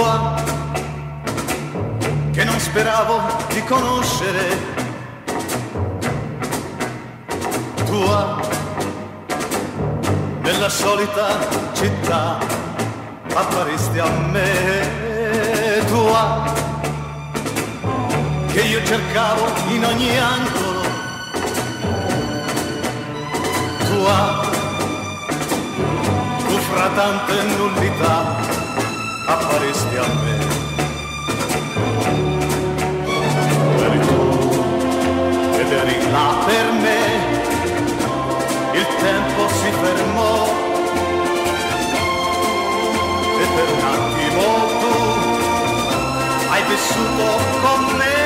tua, che non speravo di conoscere, tua, nella solita città apparesti a me, tua, che io cercavo in ogni angolo, tua, tu fra tante nullità apparesti a me. Eri tu ed eri là per me, il tempo si fermò e per un attimo tu hai vissuto con me.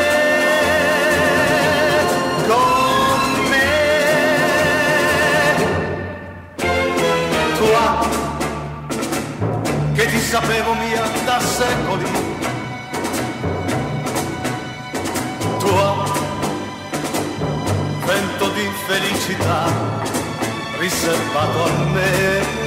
Che ti sapevo mia da secoli, tua, vento di felicità riservato a me.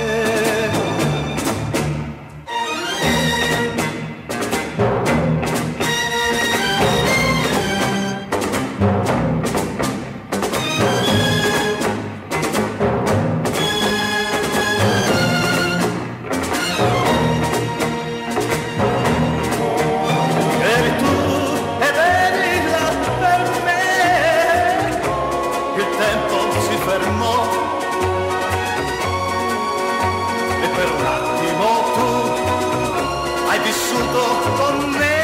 E per un attimo tu hai vissuto con me,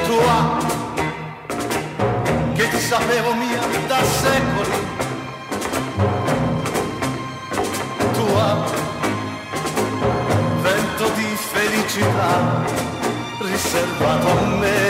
tua, che ti sapevo mia da secoli, tua, vento di felicità riservato a me.